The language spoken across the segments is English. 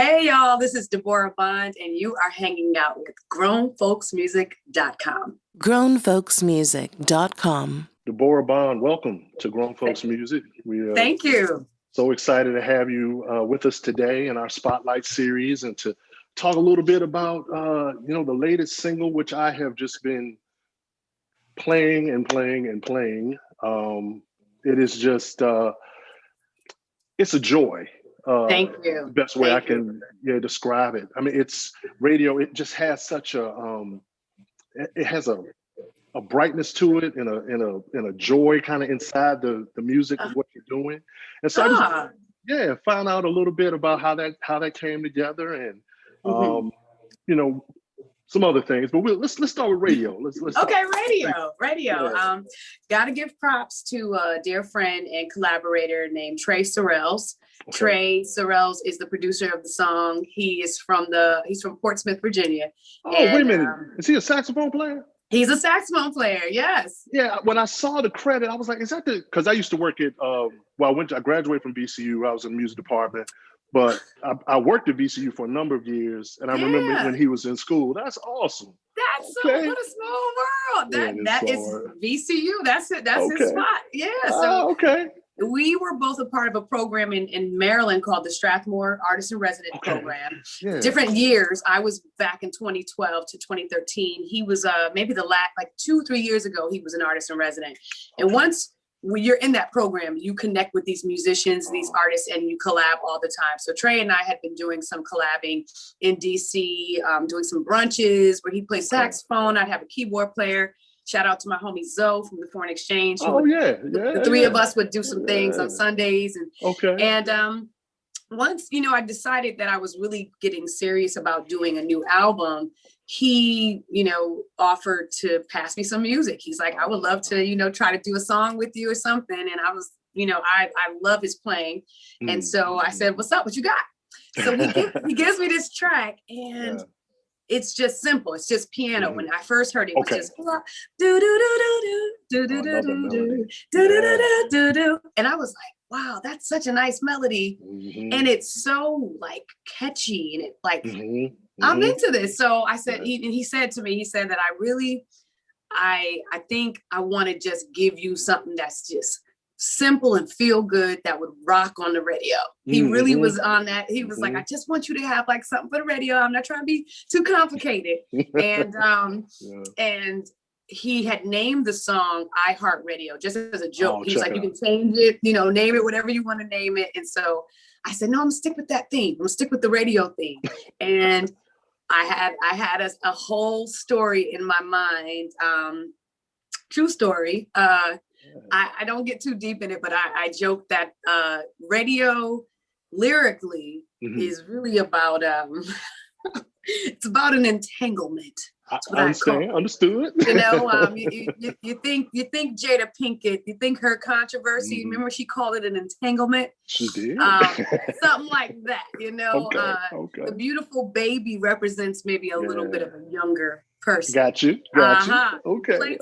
Hey, y'all, this is Debórah Bond, and you are hanging out with grownfolksmusic.com. grownfolksmusic.com. Debórah Bond, welcome to Grown Folks Music. We Thank you. So excited to have you with us today in our Spotlight series and to talk a little bit about, the latest single, which I have just been playing and playing and playing. It is just, it's a joy. Thank you. The best way I can describe it. I mean, it's radio. It just has such it has a brightness to it and a joy kind of inside the music of what you're doing. And so I just, found out a little bit about how that came together and, some other things, but let's start with radio. Let's okay, radio. Yeah. Got to give props to a dear friend and collaborator named Trey Sorrells. Okay. Trey Sorrells is the producer of the song. He's from Portsmouth, Virginia. Oh, wait a minute. Is he a saxophone player? He's a saxophone player, yes. Yeah, when I saw the credit, I was like, is that because I used to work at, I graduated from VCU. I was in the music department. But I worked at VCU for a number of years, and I remember when he was in school. That's awesome. That's what a small world. That is VCU. That's it. That's his spot. Yeah. So we were both a part of a program in Maryland called the Strathmore Artist in Residence Program. Yeah. Different years. I was back in 2012 to 2013. He was maybe the last 2-3 years ago. He was an artist in resident, and once. When you're in that program, you connect with these musicians, these artists, and you collab all the time. So Trey and I had been doing some collabing in DC, doing some brunches where he plays saxophone. I'd have a keyboard player. Shout out to my homie Zoe from the Foreign Exchange. The three of us would do some things on Sundays. And once, I decided that I was really getting serious about doing a new album, he, offered to pass me some music. He's like, I would love to, try to do a song with you or something. And I was, I love his playing. And so I said, what's up? What you got? So he gives me this track and it's just simple. It's just piano. When I first heard it, it was just do do do do do do do do do do do. And I was like, wow, that's such a nice melody. And it's so catchy and it I'm into this. So I said, he said to me, that I think I want to just give you something that's just simple and feel good that would rock on the radio. He really was on that. He was like, I just want you to have something for the radio. I'm not trying to be too complicated. And and he had named the song I Heart Radio just as a joke. He was like, you can change it, name it whatever you want to name it. And so I said, no, I'm gonna stick with that theme. I'm gonna stick with the radio theme. And I had a whole story in my mind. True story. I don't get too deep in it, but I joke that radio lyrically is really about it's about an entanglement. Understood. You think Jada Pinkett, you think her controversy, remember she called it an entanglement? She did. Something like that, The beautiful baby represents maybe a little bit of a younger person. Got you. Okay.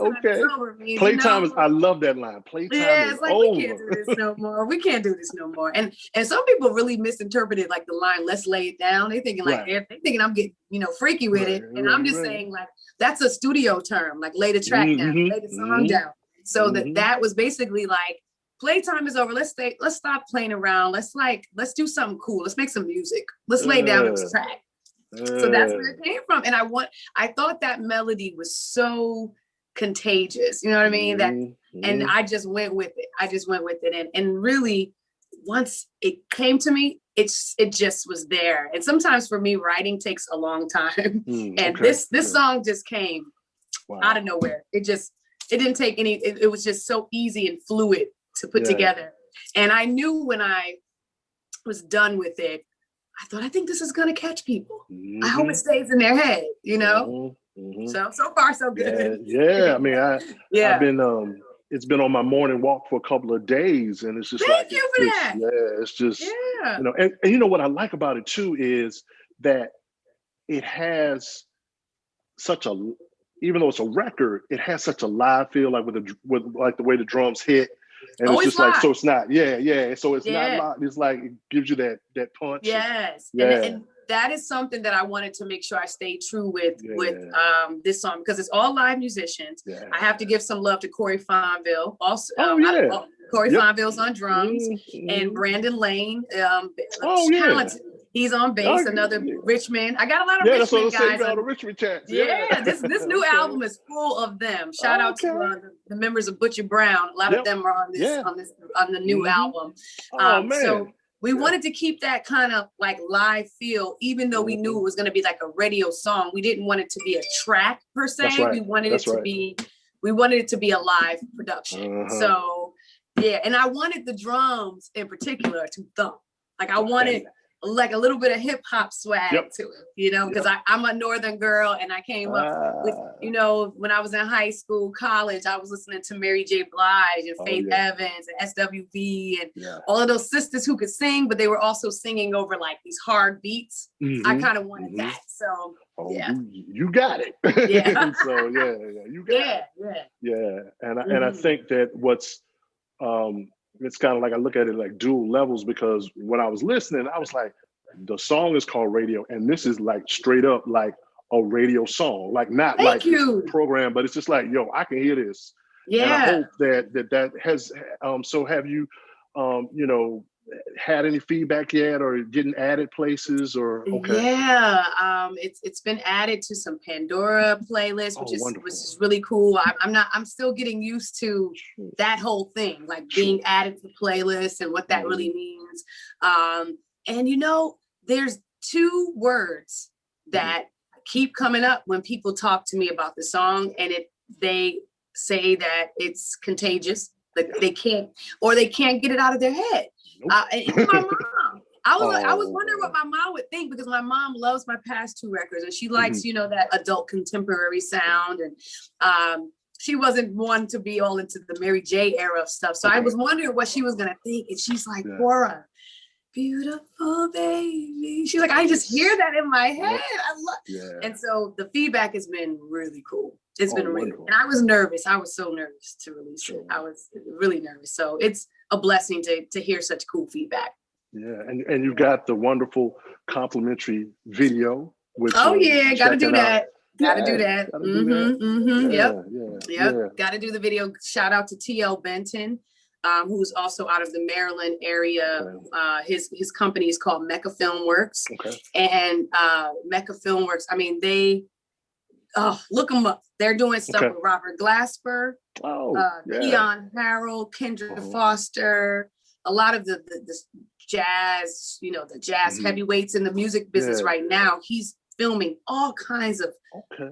Playtime is, I love that line. Playtime is over. We can't do this no more. We can't do this no more. And some people really misinterpreted the line, let's lay it down. They thinking they're thinking I'm getting, freaky with it. And I'm just saying that's a studio term, lay the track down, lay the song down. So that was basically playtime is over. Let's stop playing around. Let's do something cool. Let's make some music. Let's lay down this track. So that's where it came from. And I thought that melody was so contagious. You know what I mean? And I just went with it. And really, once it came to me, it just was there. And sometimes for me, writing takes a long time. And this song just came out of nowhere. It didn't take any, it was just so easy and fluid to put together. And I knew when I was done with it, I think this is going to catch people. I hope it stays in their head, So far, so good. Yeah. I mean, I've been, it's been on my morning walk for a couple of days, and it's just Thank you for that. Yeah, it's just, and what I like about it too is that it has such a, even though it's a record, it has such a live feel, with the way the drums hit. And it's just like, so it's not, so it's not locked. It's like, it gives you that punch. Yes. And that is something that I wanted to make sure I stay true with this song, because it's all live musicians. I have to give some love to Corey Fonville. Also, Corey Fonville's on drums, and Brandon Lane, talented. He's on bass. Another Richmond. I got a lot of Richmond guys. All the Richmond cats. This new album is full of them. Shout out to the members of Butcher Brown. A lot of them are on the new album. So we wanted to keep that kind of like live feel, even though we knew it was going to be like a radio song. We didn't want it to be a track per se. We wanted it to be a live production. So and I wanted the drums in particular to thump. Like I wanted like a little bit of hip hop swag to it, you know, because I'm a Northern girl, and I came up with, you know, when I was in high school, college, I was listening to Mary J. Blige and Faith Evans and SWV and all of those sisters who could sing, but they were also singing over like these hard beats. I kind of wanted that. So you got it. So you got it. And I think that what's it's kind of like, I look at it like dual levels, because when I was listening, I was like, the song is called Radio, and this is like straight up like a radio song, like not program, but it's just like, yo, I can hear this. And I hope that has, so have you, you know, had any feedback yet, or getting added places, or it's been added to some Pandora playlists, which is really cool. I'm still getting used to that whole thing, like being added to playlists and what that really means. And you know, there's two words that keep coming up when people talk to me about the song, and they say that it's contagious. Like they can't get it out of their head. And my mom, I was wondering what my mom would think, because my mom loves my past two records, and she likes, you know, that adult contemporary sound. And she wasn't one to be all into the Mary J. era of stuff. So I was wondering what she was going to think. And she's like, Debórah, beautiful baby. She's like, I just hear that in my head. I love And so the feedback has been really cool. It's been really cool. And I was nervous. I was so nervous to release it. I was really nervous. So it's a blessing to hear such cool feedback. Yeah, and you got the wonderful complimentary video. Which, gotta do that. Gotta do that. Gotta do the video. Shout out to TL Benton, who's also out of the Maryland area. His company is called Mecca Film Works. And Mecca Film Works, I mean, look them up. They're doing stuff with Robert Glasper, Keon Harrell, Kendra Foster, a lot of the jazz, you know, the jazz heavyweights in the music business right now. He's filming all kinds of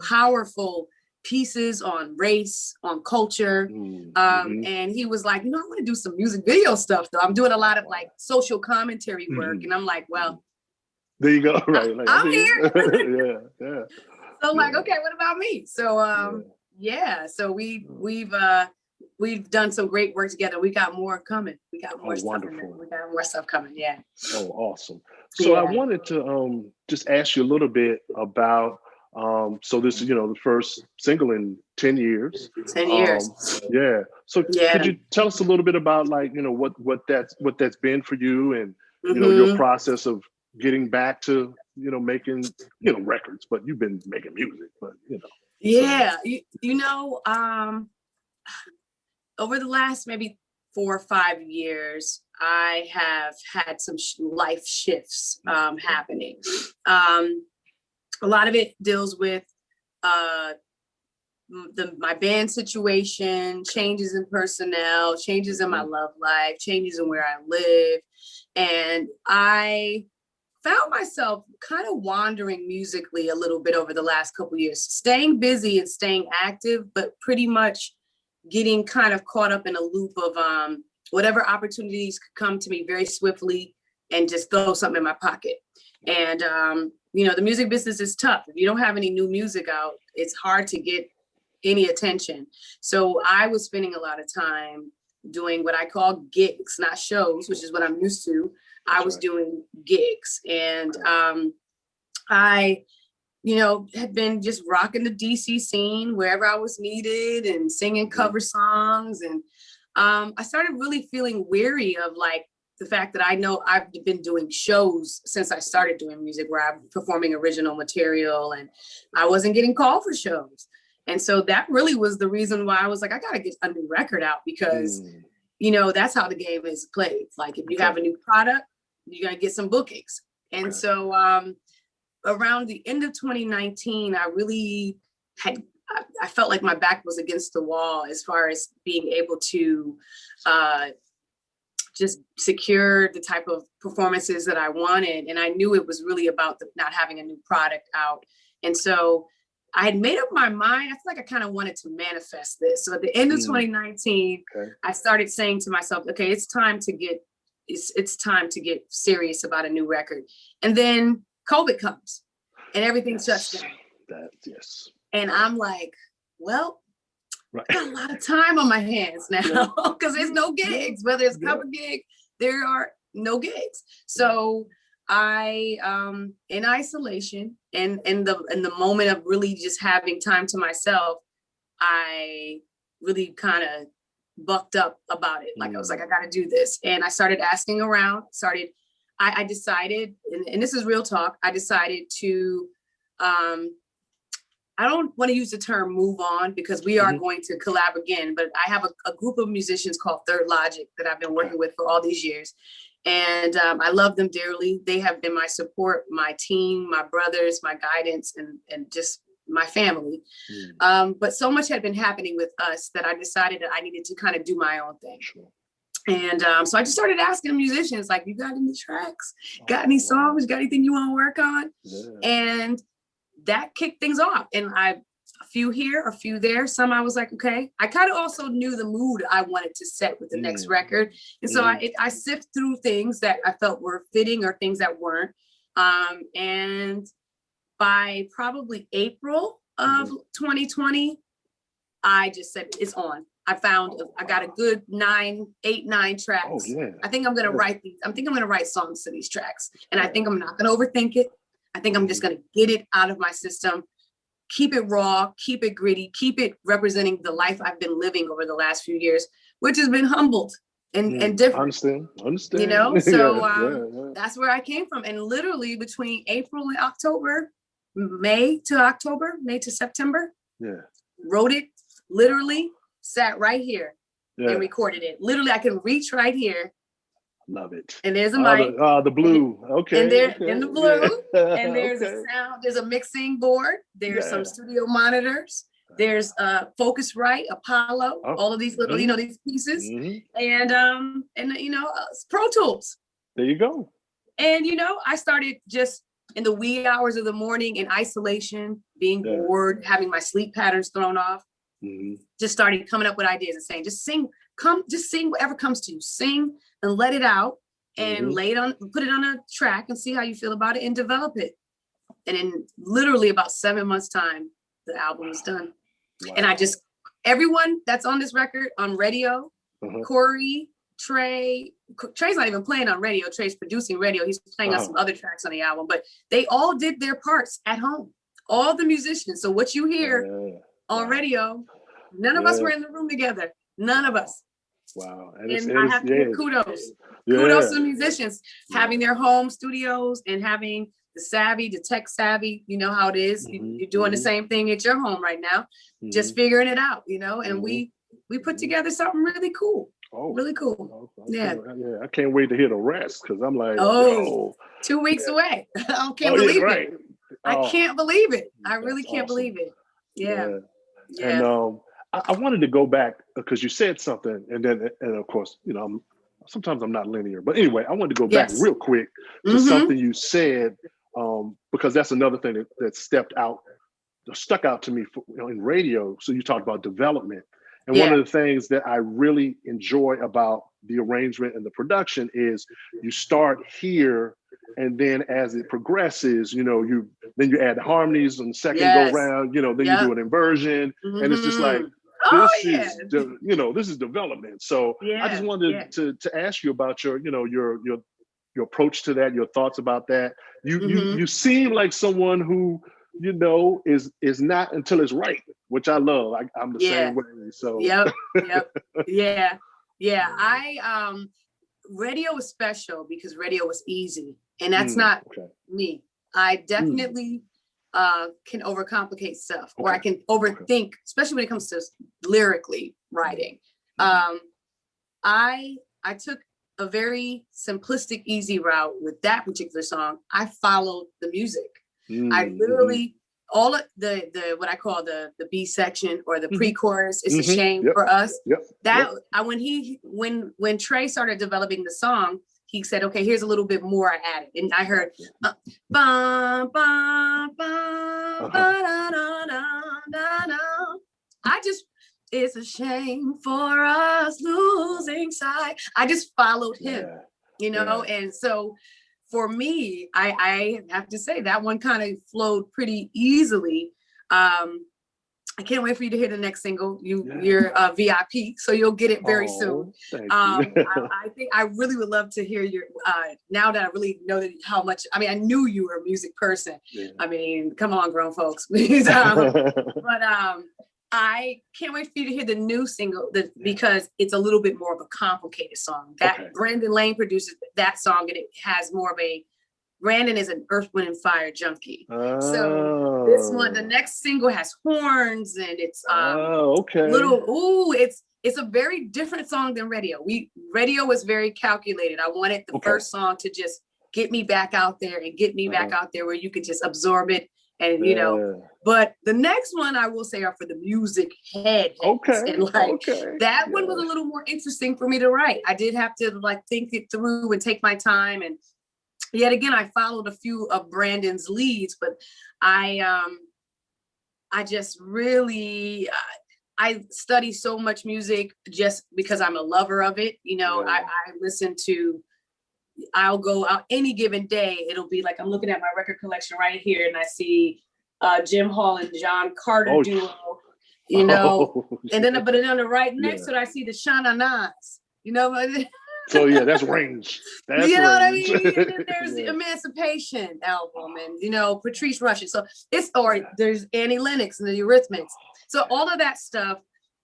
powerful pieces on race, on culture. And he was like, you know, I want to do some music video stuff though. I'm doing a lot of like social commentary work. And I'm like, well, there you go. Right. Like, I'm here. So like, okay, what about me? So so we've done some great work together. We got more coming. We got more stuff coming. We got more stuff coming. Yeah. Oh, awesome. So I wanted to just ask you a little bit about so this is, you know, the first single in 10 years. 10 years. So could you tell us a little bit about, like, you know, what that's been for you, and you know, your process of getting back to, you know, making, you know, records, but you've been making music, but you know. You know, over the last maybe 4 or 5 years, I have had some life shifts happening. A lot of it deals with my band situation, changes in personnel, changes in my love life, changes in where I live. And I found myself kind of wandering musically a little bit over the last couple of years, staying busy and staying active, but pretty much getting kind of caught up in a loop of whatever opportunities could come to me very swiftly and just throw something in my pocket. And, you know, the music business is tough. If you don't have any new music out, it's hard to get any attention. So I was spending a lot of time doing what I call gigs, not shows, which is what I'm used to. I was doing gigs, and I, you know, had been just rocking the DC scene wherever I was needed and singing cover songs. And I started really feeling weary of like the fact that I know I've been doing shows since I started doing music where I'm performing original material and I wasn't getting called for shows. And so that really was the reason why I was like, I got to get a new record out because, you know, that's how the game is played. Like if you have a new product, you're going to get some bookings. And so around the end of 2019, I really I felt like my back was against the wall as far as being able to just secure the type of performances that I wanted. And I knew it was really about not having a new product out. And so I had made up my mind. I feel like I kind of wanted to manifest this. So at the end of 2019, I started saying to myself, okay, it's time to get serious about a new record. And then COVID comes and everything shuts down. And I'm like, well, I got a lot of time on my hands now because there's no gigs. Whether it's cover gig, there are no gigs. So I, in isolation and in the moment of really just having time to myself, I really kind of bucked up about it. Like I was like, I got to do this. And I started asking around, I decided, and this is real talk, I decided to, I don't want to use the term move on because we are going to collab again, but I have a group of musicians called Third Logic that I've been working with for all these years. And I love them dearly. They have been my support, my team, my brothers, my guidance, and just my family. But so much had been happening with us that I decided that I needed to kind of do my own thing. And so I just started asking musicians, like, you got any tracks? Got any songs? Got anything you want to work on? And that kicked things off. And a few here, a few there. Some I was like, okay. I kind of also knew the mood I wanted to set with the next record. And so I sift through things that I felt were fitting or things that weren't. And by probably April of 2020, I just said, it's on. I got a good 8, 9 tracks. I think I'm going to write these. I think I'm going to write songs to these tracks. And I think I'm not going to overthink it. I think I'm just going to get it out of my system, keep it raw, keep it gritty, keep it representing the life I've been living over the last few years, which has been humbled and different. Understand. You know, so that's where I came from. And literally between April and October, May to September, wrote it, literally sat right here and recorded it. Literally, I can reach right here. Love it. And there's a mic. The blue. Okay. And in the blue. And there's a sound. There's a mixing board. There's some studio monitors. There's Focusrite, Apollo, all of these little, these pieces. And Pro Tools. There you go. And, I started just in the wee hours of the morning in isolation, being bored, having my sleep patterns thrown off. Just started coming up with ideas and saying, just sing whatever comes to you. Sing and let it out and put it on a track and see how you feel about it and develop it. And in literally about 7 months time, the album is done. And everyone that's on this record on radio, Corey, Trey's not even playing on radio. Trey's producing radio. He's playing on some other tracks on the album, but they all did their parts at home. All the musicians. So what you hear on radio, none of us were in the room together. None of us. Wow. And I have to give kudos. Kudos to the musicians having their home studios and having the tech savvy, you know how it is. You're doing the same thing at your home right now, just figuring it out, and we put together something really cool. Really cool. I can't wait to hear the rest because I'm like, 2 weeks away. I can't believe it. I can't believe it. I really can't believe it. Yeah. And I wanted to go back because you said something, and of course, sometimes I'm not linear, but anyway, I wanted to go back real quick to something you said, because that's another thing that stuck out to me in radio. So you talked about development, and one of the things that I really enjoy about the arrangement and the production is you start here, and then as it progresses, you add the harmonies on the second go round, then you do an inversion, and it's just like, this is development. So I just wanted to ask you about your approach to that, your thoughts about that. You seem like someone who, is not until it's right, which I love. I'm the same way. So yeah. Yeah, radio was special because radio was easy, and that's not me. I definitely can overcomplicate stuff, or I can overthink, especially when it comes to lyrically writing. I took a very simplistic, easy route with that particular song. I followed the music. I literally all of the what I call the B section or the pre-chorus. It's a shame for us. When Trey started developing the song, he said, "Okay, here's a little bit more I added," and I heard, ba ba ba ba da da da da. It's a shame for us losing sight. I just followed him, and so for me, I have to say that one kind of flowed pretty easily. I can't wait for you to hear the next single. You're VIP, so you'll get it very soon. I think I really would love to hear your. Now that I really know how much. I mean, I knew you were a music person. Yeah. I mean, come on, grown folks. I can't wait for you to hear the new single because it's a little bit more of a complicated song. Brandon Lane produces that song, and it has more of a. Brandon is an Earth, Wind, and Fire junkie. So this one, the next single has horns, and it's it's a very different song than Radio. Radio was very calculated. I wanted the first song to just get me back out there and get me back out there where you could just absorb it. And but the next one I will say are for the music head. And that one was a little more interesting for me to write. I did have to think it through and take my time. And yet again, I followed a few of Brandon's leads, but I just really I study so much music just because I'm a lover of it. I listen to. I'll go out any given day. It'll be like I'm looking at my record collection right here, and I see Jim Hall and John Carter duo, and then on the right next to it, I see the Shana Nas, So that's range. That's what I mean. And then there's the Emancipation album, and Patrice Rushen. So there's Annie Lennox and the Eurythmics. So all of that stuff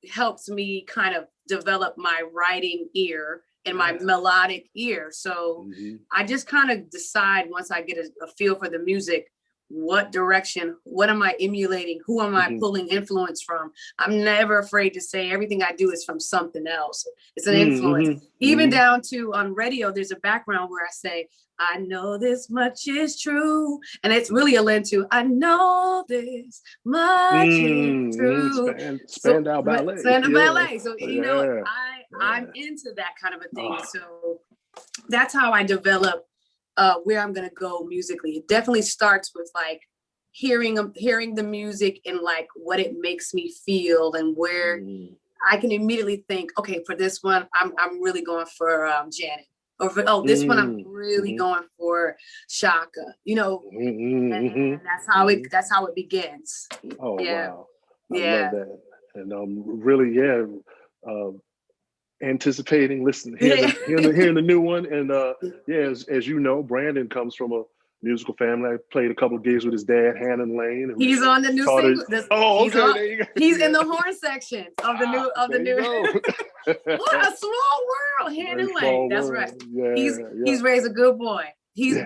helps me kind of develop my writing ear and my melodic ear. So I just kind of decide once I get a feel for the music, what direction, what am I emulating? Who am I pulling influence from? I'm never afraid to say everything I do is from something else. It's an influence. Even down to on radio, there's a background where I say, I know this much is true. And it's really a lend to, I know this much is true. Spandau Ballet. Ballet. So, I'm into that kind of a thing. So that's how I develop where I'm going to go musically. It definitely starts with hearing the music and what it makes me feel and where I can immediately think, okay, for this one, I'm really going for Janet. Or for, this one I'm really going for Shaka, and that's how it begins. Oh, wow. I love that. And really, anticipating, listening, hearing the new one. And as you know, Brandon comes from a musical family. I played a couple of gigs with his dad, Hannon Lane. He's on the new single. There you go. He's in the horn section of the new. What a small world, Hannon Lane. That's right. He's raised a good boy.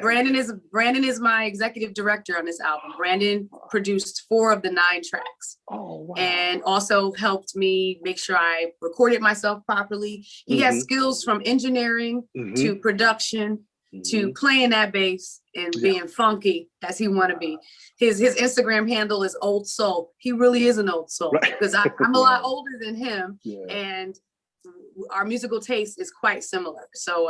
Brandon is my executive director on this album. Brandon produced 4 of the 9 tracks. Oh, wow. And also helped me make sure I recorded myself properly. He has skills from engineering to production to playing that bass and being funky as he want to be. His Instagram handle is Old Soul. He really is an old soul because I'm a lot older than him, and our musical taste is quite similar. So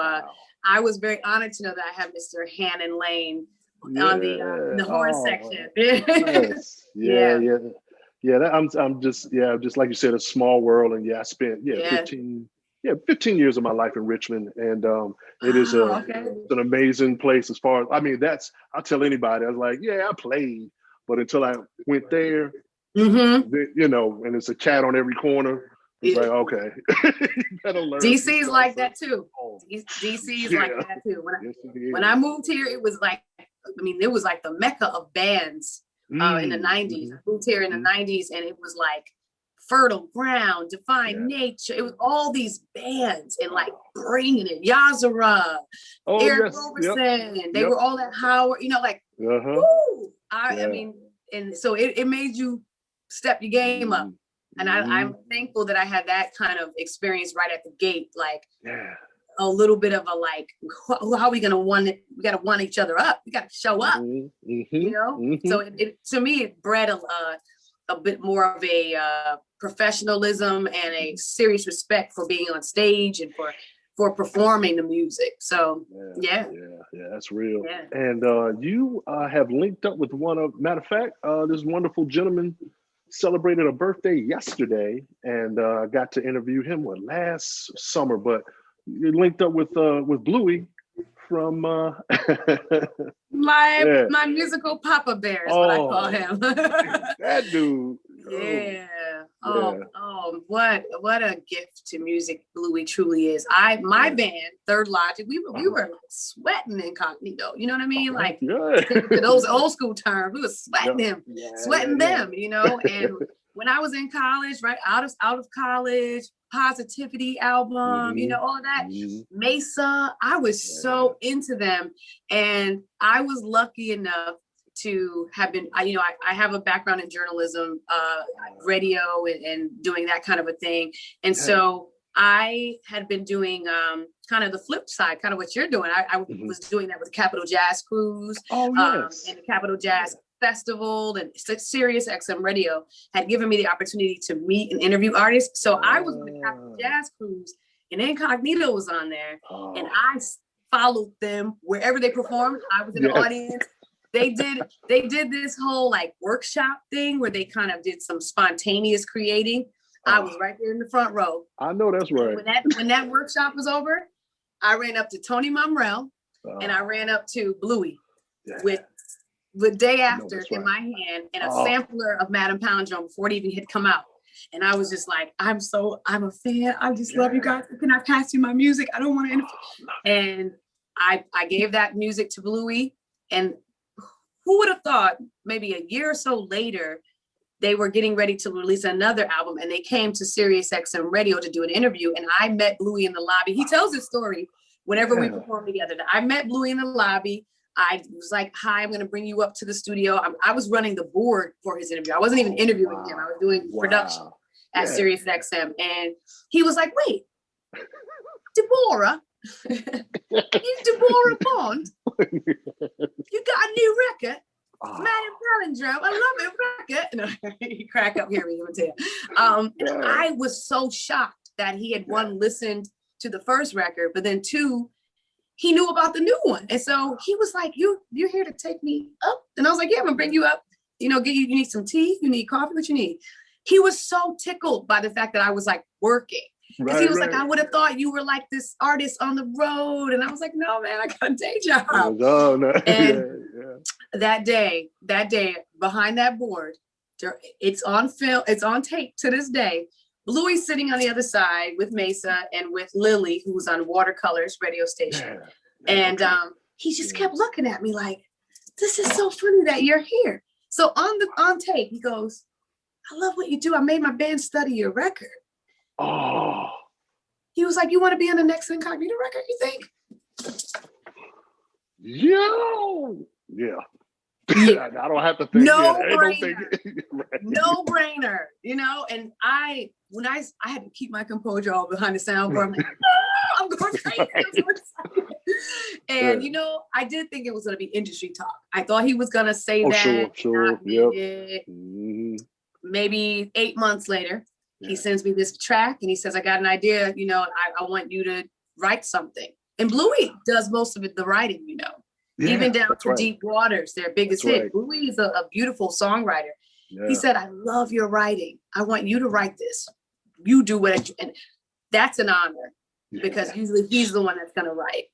I was very honored to know that I have Mr. Hannon Lane on the horn section. I'm just like you said, a small world, and I spent 15 years of my life in Richmond, and it is it's an amazing place. As far as I'll tell anybody, I was like, I played, but until I went there, and it's a cat on every corner. It's like, okay, you better learn. DC is like that too. DC is like that too. When I moved here, it was like, it was like the mecca of bands in the 90s. I moved here in the 90s, and it was like Fertile Ground, Define Nature. It was all these bands and like bringing it. Yazara, Eric Roberson. They were all at Howard, like, woo! I mean, and so it made you step your game up. And I'm thankful that I had that kind of experience right at the gate, like a little bit of a like, how are we gonna we gotta one each other up. We gotta show up, So it to me, it bred a bit more of a professionalism and a serious respect for being on stage and for performing the music. So that's real. Yeah. And you have linked up with matter of fact, this wonderful gentleman celebrated a birthday yesterday, and got to interview him last summer. But you linked up with Bluey from my musical Papa Bear is what I call him. That dude. Yeah. Oh, what a gift to music Bluey truly is. My band, Third Logic, we were like sweating Incognito. You know what I mean? Like those old school terms, we were sweating them. And when I was in college, right out of college, Positivity album, all of that. Mesa, I was so into them, and I was lucky enough to have been, I have a background in journalism, radio, and doing that kind of a thing. And so I had been doing kind of the flip side, kind of what you're doing. I was doing that with the Capitol Jazz Cruise and the Capitol Jazz Festival, and Sirius XM Radio had given me the opportunity to meet and interview artists. So I was on the Capitol Jazz Cruise, and Incognito was on there, and I followed them wherever they performed. I was in the audience. They did this whole like workshop thing where they kind of did some spontaneous creating. I was right there in the front row. I know that's right. When that workshop was over, I ran up to Tony Mumrell and I ran up to Bluey with Day After in my hand and a sampler of Madame Palindrome before it even had come out. And I was just like, I'm a fan. I just love you guys. Can I pass you my music? I don't want to. And I gave that music to Bluey, and who would have thought maybe a year or so later, they were getting ready to release another album, and they came to Sirius XM Radio to do an interview, and I met Bluey in the lobby. He tells his story whenever we perform together. I met Bluey in the lobby. I was like, hi, I'm going to bring you up to the studio. I was running the board for his interview. I wasn't even interviewing him. I was doing production at Sirius XM. And he was like, wait, Debórah? You Debórah Bond? You got a new record? Madame Palindrome, I love it, record. No, he crack up here, let me tell you. And I was so shocked that he had, one, listened to the first record, but then two, he knew about the new one. And so he was like, you're here to take me up? And I was like, yeah, I'm gonna bring you up. You need some tea, you need coffee, what you need. He was so tickled by the fact that I was like working. Because he was like, I would have thought you were like this artist on the road. And I was like, no, man, I got a day job. No. And that day, behind that board, it's on film, it's on tape to this day. Bluey sitting on the other side with Mesa and with Lily, who was on Watercolors radio station. And he just kept looking at me like, this is so funny that you're here. So on tape, he goes, I love what you do. I made my band study your record. Oh. He was like, you want to be on the next Incognito record, you think? Yeah. I don't have to think. No brainer, and I had to keep my composure all behind the soundboard. I'm like, I'm going crazy. I'm so excited. And I did think it was going to be industry talk. I thought he was going to say that. Sure. Yep. Maybe 8 months later, he sends me this track and he says, I got an idea. I want you to write something. And Bluey does most of it, the writing, even down to Deep Waters, their biggest hit. Bluey is a beautiful songwriter. Yeah. He said, I love your writing. I want you to write this. You do what, and that's an honor because usually he's the one that's going to write.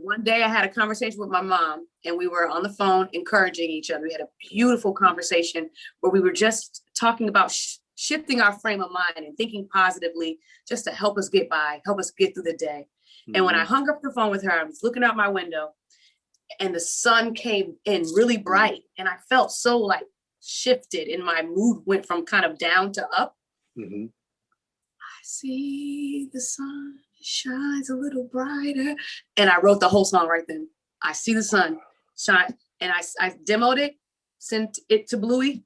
One day I had a conversation with my mom and we were on the phone encouraging each other. We had a beautiful conversation where we were just talking about shifting our frame of mind and thinking positively just to help us get by, help us get through the day. Mm-hmm. And when I hung up the phone with her, I was looking out my window and the sun came in really bright and I felt so like shifted and my mood went from kind of down to up. Mm-hmm. I see the sun shines a little brighter. And I wrote the whole song right then. I see the sun shine. And I demoed it, sent it to Bluey,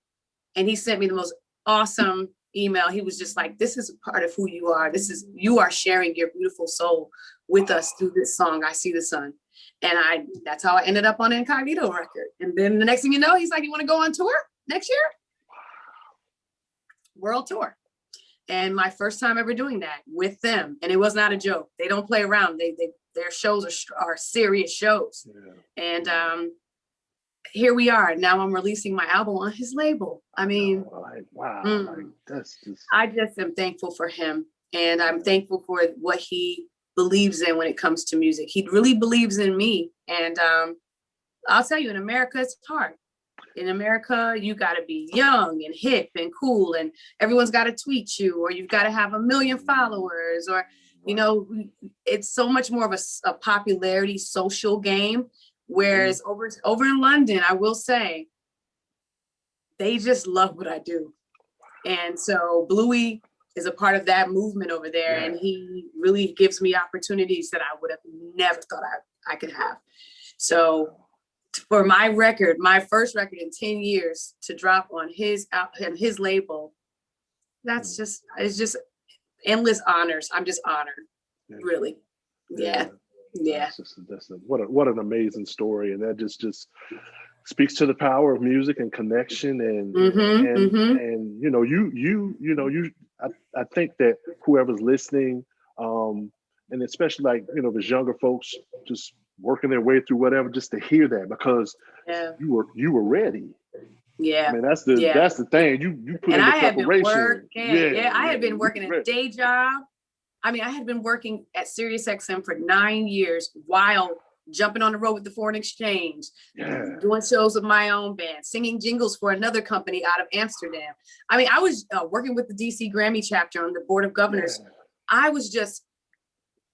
and he sent me the most awesome email. He was just like, this is a part of who you are. You are sharing your beautiful soul with us through this song, I See the Sun. And that's how I ended up on Incognito record. And then the next thing you know, he's like, you want to go on tour next year? World tour. And my first time ever doing that with them. And it was not a joke. They don't play around. Their shows are serious shows. Yeah. And here we are. Now I'm releasing my album on his label. I mean, wow. That's just... I just am thankful for him. And I'm thankful for what he believes in when it comes to music. He really believes in me. And I'll tell you, in America, it's hard. In America, you got to be young and hip and cool, and everyone's got to tweet you, or you've got to have 1 million followers, or, you know, it's so much more of a popularity social game. Whereas over in London, I will say, they just love what I do. And so Bluey is a part of that movement over there. Yeah. And he really gives me opportunities that I would have never thought I could have. So for my record, my first record in 10 years to drop on his label, it's just endless honors. I'm just honored, really. Yeah. What an amazing story. And that just speaks to the power of music and connection. And, and you know, I think that whoever's listening, and especially like, you know, there's younger folks just working their way through whatever, just to hear that, because you were ready. Yeah. I mean, that's the thing. You put in the preparation. I had been working a day job. I mean, I had been working at SiriusXM for 9 years while jumping on the road with the Foreign Exchange, doing shows with my own band, singing jingles for another company out of Amsterdam. I mean, I was working with the DC Grammy chapter on the Board of Governors. Yeah. I was just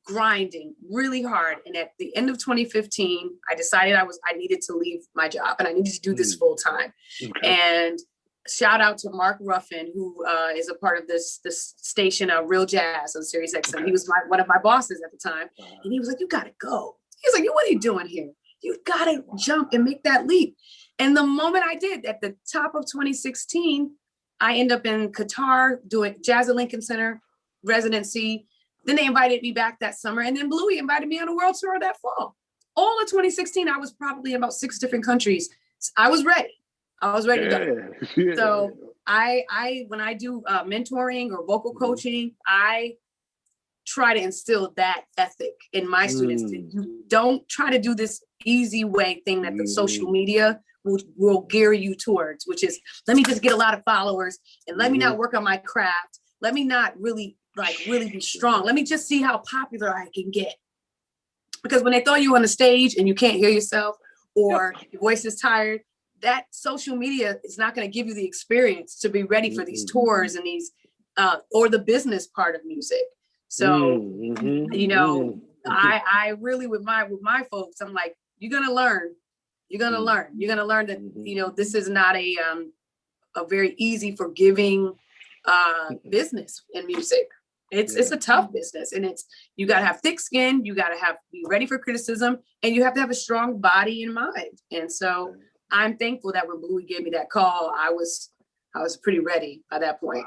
grinding really hard. And at the end of 2015, I decided I needed to leave my job and I needed to do this full time. Okay. And shout out to Mark Ruffin, who is a part of this station, Real Jazz on SiriusXM. Okay. He was one of my bosses at the time. And he was like, you got to go. He was like, what are you doing here? You got to jump and make that leap. And the moment I did, at the top of 2016, I ended up in Qatar doing Jazz at Lincoln Center residency. Then they invited me back that summer. And then Bluey invited me on a world tour that fall. All of 2016, I was probably in about 6 different countries. I was ready. To go. Yeah. So I when I do mentoring or vocal coaching, I try to instill that ethic in my students. You don't try to do this easy way thing that the social media will gear you towards, which is, let me just get a lot of followers and let me not work on my craft. Let me not really be strong. Let me just see how popular I can get. Because when they throw you on the stage and you can't hear yourself, or your voice is tired, that social media is not going to give you the experience to be ready for these tours and these, or the business part of music. So, you know, I really, with my folks, I'm like, you're going to learn that, you know, this is not a very easy, forgiving business in music. It's a tough business, and you got to have thick skin. You got to be ready for criticism, and you have to have a strong body and mind. And so I'm thankful that when Bluey gave me that call, I was pretty ready by that point.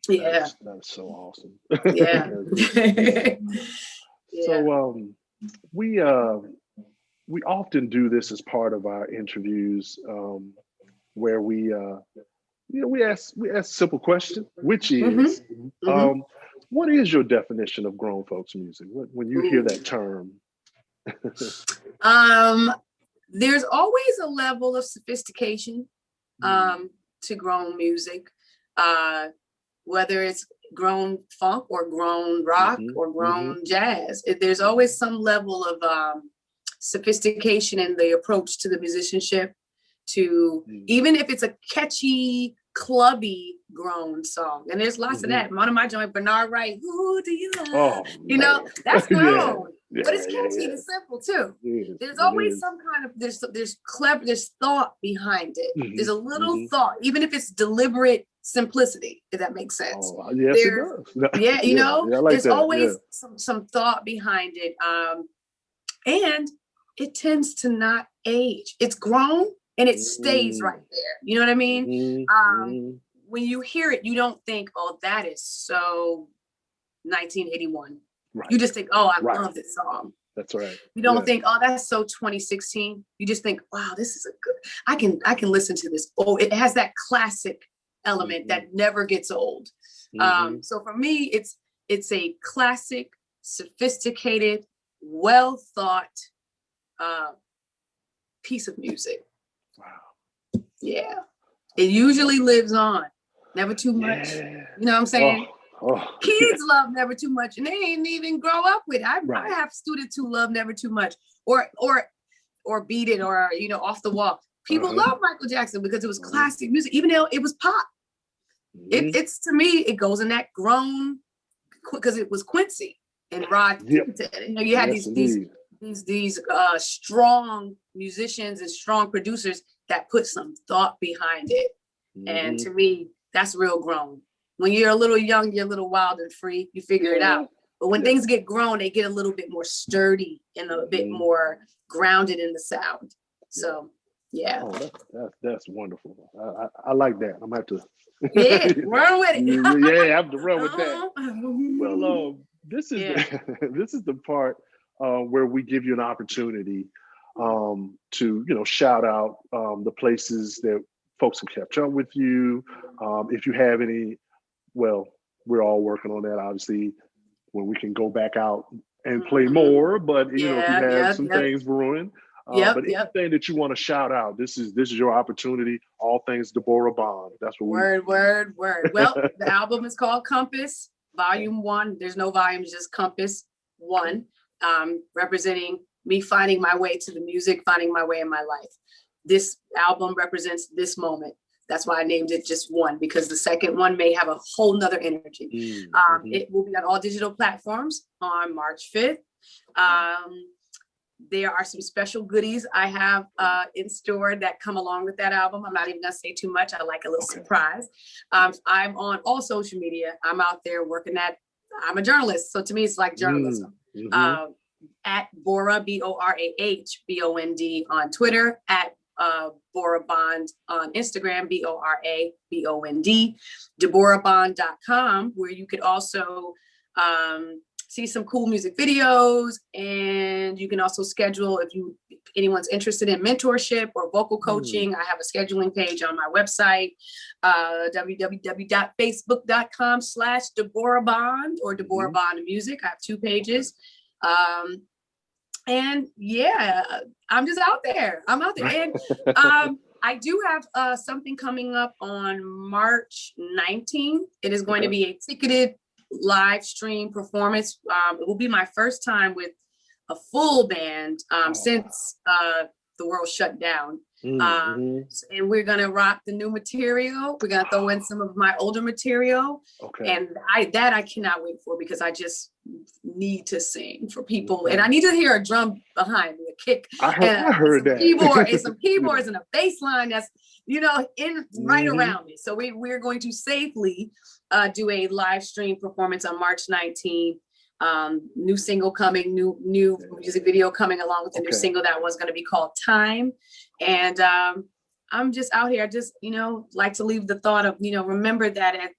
Yeah. That's so awesome. Yeah. So we often do this as part of our interviews, where we ask a simple question, which is what is your definition of grown folks music? When you hear that term? There's always a level of sophistication to grown music, whether it's grown funk or grown rock or grown jazz. There's always some level of sophistication in the approach to the musicianship, to even if it's a catchy, clubby grown song. And there's lots of that. One of my joint, Bernard Wright, who do you love? You know, that's grown. But it's catchy and simple too. There's always some kind of there's thought behind it. There's a little thought, even if it's deliberate simplicity, if that makes sense. Oh, yes, it does. Yeah, you know, I like there's that. always some thought behind it. And it tends to not age. It's grown and it stays right there. You know what I mean? When you hear it, you don't think, oh, that is so 1981. Right. You just think, oh, I love this song. That's right. You don't think, oh, that's so 2016. You just think, wow, this is a good, I can listen to this. Oh, it has that classic element that never gets old. So for me, it's a classic, sophisticated, well thought piece of music. Wow. Yeah. It usually lives on. Never too much. You know what I'm saying? Kids love Never Too Much, and they ain't even grow up with it. I have students who love Never Too Much, or Beat It, or Off the Wall. People love Michael Jackson because it was classic music, even though it was pop. It's to me, it goes in that grown, because it was Quincy and Rod. You had these strong musicians and strong producers that put some thought behind it, and to me, that's real grown. When you're a little young, you're a little wild and free. You figure it out. But when things get grown, they get a little bit more sturdy and a bit more grounded in the sound. So, yeah. Oh, that's wonderful. I like that. I'm going to have to. Run with it. I have to run with that. Well, this is the part where we give you an opportunity to, shout out the places that folks can catch up with you. If you have any, well, we're all working on that, obviously, when we can go back out and play more. But if you have some things brewing, but anything that you want to shout out, this is your opportunity. All things Debórah Bond. That's what word. Well, the album is called Compass, Volume 1. There's no volumes, just Compass 1, representing me finding my way to the music, finding my way in my life. This album represents this moment. That's why I named it just one, because the second one may have a whole nother energy. It will be on all digital platforms on March 5th. There are some special goodies I have in store that come along with that album. I'm not even gonna say too much. I like a little surprise. I'm on all social media. I'm out there working I'm a journalist. So to me, it's like journalism. At Borah, BORAH BOND on Twitter, at Debórah Bond on Instagram, BORABOND, DebórahBond.com, where you could also see some cool music videos, and you can also schedule if anyone's interested in mentorship or vocal coaching. I have a scheduling page on my website, www.facebook.com/Debórah Bond or Debórah Bond Music. I have 2 pages. And I'm just out there. I'm out there. And I do have something coming up on March 19th. It is going to be a ticketed live stream performance. It will be my first time with a full band since the world shut down. And we're going to rock the new material. We're going to throw in some of my older material. And I cannot wait for, because I just need to sing for people. And I need to hear a drum behind me, a kick. I heard that. Keyboard, and some keyboards and a bass line that's, in right around me. So we're going to safely do a live stream performance on March 19th. New single coming, new music video coming along with the new single. That one's going to be called Time. And I'm just out here. I just, like to leave the thought of, remember that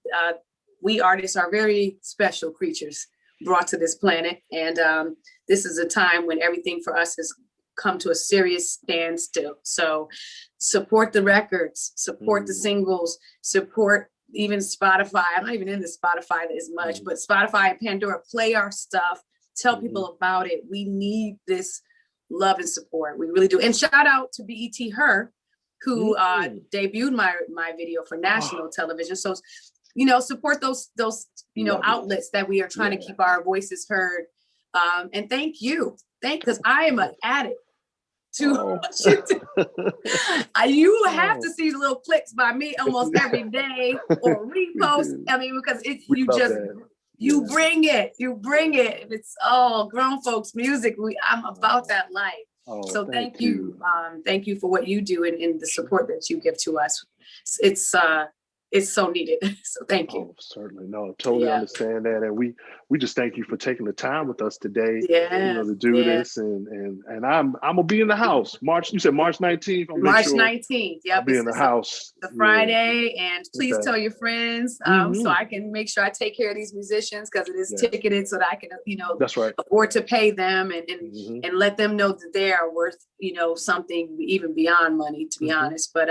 we artists are very special creatures brought to this planet. And this is a time when everything for us has come to a serious standstill. So support the records, support the singles, support even Spotify. I'm not even into Spotify as much, but Spotify and Pandora, play our stuff, tell people about it. We need this love and support. We really do. And shout out to BET Her, who debuted my video for national television. So, support those outlets that we are trying to keep our voices heard. And thank you. Because I am an addict to you have to see the little clicks by me almost every day, or repost. I mean, because you bring it. It's all grown folks music. I'm about that life. So thank you. Thank you for what you do and the support that you give to us. It's it's so needed. So thank you. Oh, certainly. No, totally understand that. And we just thank you for taking the time with us today, to do this. And I'm gonna be in the house. You said March 19th. March 19th. Yep. I'll be in the house. The Friday. And please tell your friends so I can make sure I take care of these musicians, because it is ticketed, so that I can, that's right, afford to pay them and let them know that they are worth, something even beyond money, to be honest. But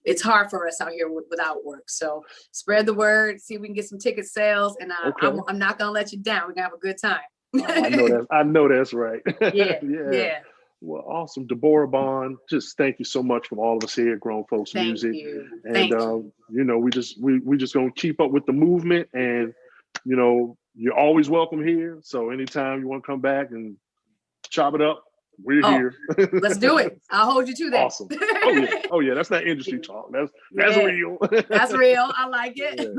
it's hard for us out here without work. So spread the word, see if we can get some ticket sales, and I'm not gonna let you down. We're gonna have a good time. I know that's right. Yeah. Well, awesome. Debórah Bond, just thank you so much from all of us here at Grown Folks Music. Thank you. We just gonna keep up with the movement, and you're always welcome here. So anytime you want to come back and chop it up, we're here. Let's do it. I'll hold you to that. Awesome. Oh yeah. That's not industry talk. That's real. That's real. I like it.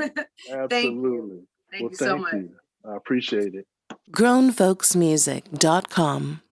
Absolutely. Thank you so much. I appreciate it. GrownFolksMusic.com